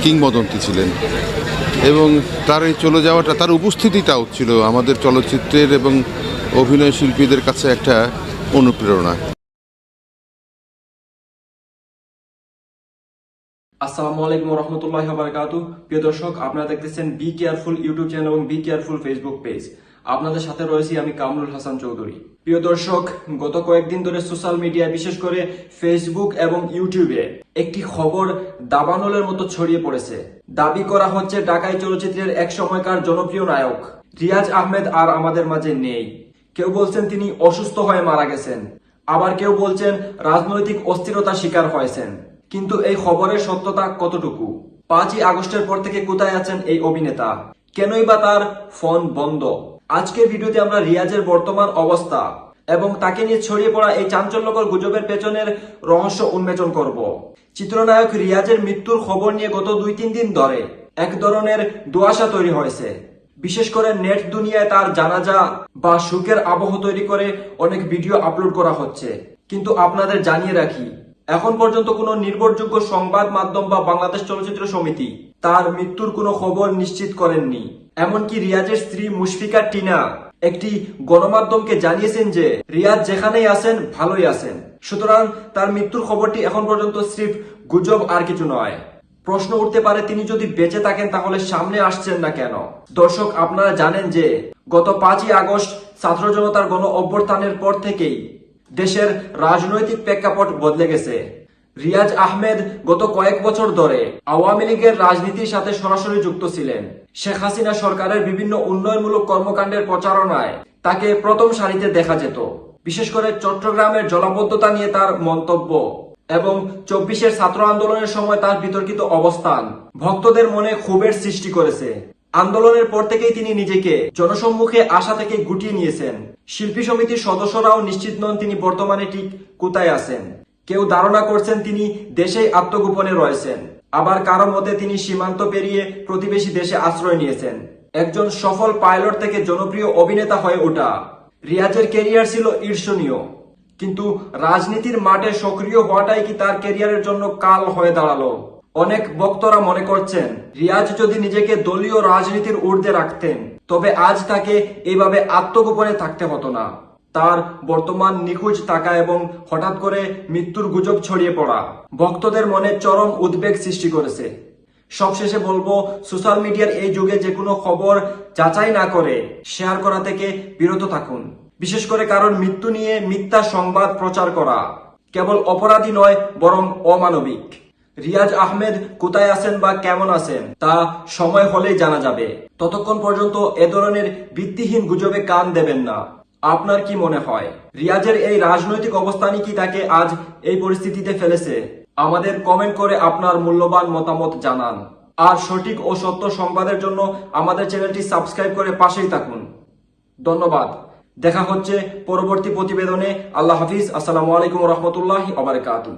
কিংবদন্তি ছিলেন এবং তার এই চলে যাওয়াটা, তার উপস্থিতিটাও ছিল আমাদের চলচ্চিত্রের এবং অভিনয় শিল্পীদের কাছে একটা অনুপ্রেরণা। আসসালামু আলাইকুম রহমতুল্লাহি ওয়া বারাকাতুহু। প্রিয় দর্শক, আপনারা দেখতেছেন বি কেয়ারফুল ইউটিউব চ্যানেল এবং বি কেয়ারফুল ফেসবুক পেজ। আপনাদের সাথে রয়েছি আমি কামরুল হাসান চৌধুরী। প্রিয় দর্শক, গত কয়েকদিন ধরে সোশ্যাল মিডিয়া, বিশেষ করে ফেসবুক এবং ইউটিউবে একটি খবর দাবানলের মতো ছড়িয়ে পড়েছে। দাবি করা হচ্ছে ঢাকাই চলচ্চিত্রের এক সময়কার জনপ্রিয় নায়ক রিয়াজ আহমেদ আর আমাদের মাঝে নেই। কেউ বলছেন তিনি অসুস্থ হয়ে মারা গেছেন, আবার কেউ বলছেন রাজনৈতিক অস্থিরতার শিকার হয়েছেন। কিন্তু এই খবরের সত্যতা কতটুকু? 5ই আগস্টের পর থেকে কোথায় আছেন এই অভিনেতা? কেনই বা তার ফোন বন্ধ? আজকের ভিডিওতে আমরা রিয়াজের বর্তমান অবস্থা এবং তাকে নিয়ে ছড়িয়ে পড়া এই চাঞ্চল্যকর গুজবের পেছনের রহস্য উন্মোচন করব। চিত্রনায়ক রিয়াজের মৃত্যুর খবর নিয়ে গত 2-3 দিন ধরে এক ধরনের দুয়াশা তৈরি হয়েছে। বিশেষ করে নেট দুনিয়ায় তার জানাজা বা শোকের আবহ তৈরি করে অনেক ভিডিও আপলোড করা হচ্ছে। কিন্তু আপনাদের জানিয়ে রাখি, এখন পর্যন্ত কোনো নির্ভরযোগ্য সংবাদ মাধ্যম বা বাংলাদেশ চলচ্চিত্র সমিতি তার মৃত্যুর কোনো খবর নিশ্চিত করেননি। এমনকি রিয়াজের স্ত্রী মুশফিকা টিনা একটি গণমাধ্যমকে জানিয়েছেন যে রিয়াজ যেখানেই আছেন ভালোই আছেন। সুতরাং তার মৃত্যুর খবরটি এখন পর্যন্ত স্রেফ গুজব আর কিছু নয়। প্রশ্ন উঠতে পারে, তিনি যদি বেঁচে থাকেন তাহলে সামনে আসছেন না কেন? দর্শক, আপনারা জানেন যে গত 5ই আগস্ট ছাত্র জনতার গণ অভ্যুত্থানের পর থেকেই দেশের রাজনৈতিক প্রেক্ষাপট বদলে গেছে। রিয়াজ আহমেদ গত কয়েক বছর ধরে আওয়ামী লীগের রাজনীতির সাথে সরাসরি যুক্ত ছিলেন। শেখ হাসিনা সরকারের বিভিন্ন উন্নয়নমূলক কর্মকাণ্ডের প্রচারণায় তাকে প্রথম সারিতে দেখা যেত। বিশেষ করে চট্টগ্রামের জলাবদ্ধতা নিয়ে তার মন্তব্য এবং 24-এর ছাত্র আন্দোলনের সময় তার বিতর্কিত অবস্থান ভক্তদের মনে ক্ষোভের সৃষ্টি করেছে। আন্দোলনের পর থেকেই তিনি নিজেকে জনসম্মুখে আসা থেকে গুটিয়ে নিয়েছেন। শিল্পী সমিতির সদস্যরাও নিশ্চিত নন তিনি বর্তমানে ঠিক কোথায় আছেন। কেউ ধারণা করছেন তিনি দেশেই আত্মগোপনে রয়েছেন, আবার কারো মতে তিনি সীমান্ত পেরিয়ে প্রতিবেশী দেশে আশ্রয় নিয়েছেন। একজন সফল পাইলট থেকে জনপ্রিয় অভিনেতা হয়ে ওঠা রিয়াজের ক্যারিয়ার ছিল ঈর্ষণীয়, কিন্তু রাজনীতির মাঠে সক্রিয় হওয়াটাই কি তার ক্যারিয়ারের জন্য কাল হয়ে দাঁড়ালো? অনেক বক্তারা মনে করছেন রিয়াজ যদি নিজেকে দলীয় রাজনীতির ঊর্ধ্বে রাখতেন তবে আজ তাকে এইভাবে আত্মগোপনে থাকতে হতো না। তার বর্তমান নিখোঁজ থাকা এবং হঠাৎ করে মৃত্যুর গুজব ছড়িয়ে পড়া ভক্তদের মনে চরম উদ্বেগ সৃষ্টি করেছে। সবশেষে বলবো, সোশ্যাল মিডিয়ার এই যুগে যে কোনো খবর যাচাই না করে শেয়ার করা থেকে বিরত থাকুন। বিশেষ করে কারণ মৃত্যু নিয়ে মিথ্যা সংবাদ প্রচার করা কেবল অপরাধী নয়, বরং অমানবিক। রিয়াজ আহমেদ কোথায় আছেন বা কেমন আছেন তা সময় হলেই জানা যাবে। ততক্ষণ পর্যন্ত এ ধরনের ভিত্তিহীন গুজবে কান দেবেন না। আপনার কি মনে হয়, রিয়াজের এই রাজনৈতিক অবস্থানই কি তাকে আজ এই পরিস্থিতিতে ফেলেছে? আমাদের কমেন্ট করে আপনার মূল্যবান মতামত জানান। আর সঠিক ও সত্য সংবাদের জন্য আমাদের চ্যানেলটি সাবস্ক্রাইব করে পাশেই থাকুন। ধন্যবাদ। দেখা হচ্ছে পরবর্তী প্রতিবেদনে। আল্লাহ হাফিজ। আসসালামু আলাইকুম রহমতুল্লাহি ওয়া বারাকাতুহু।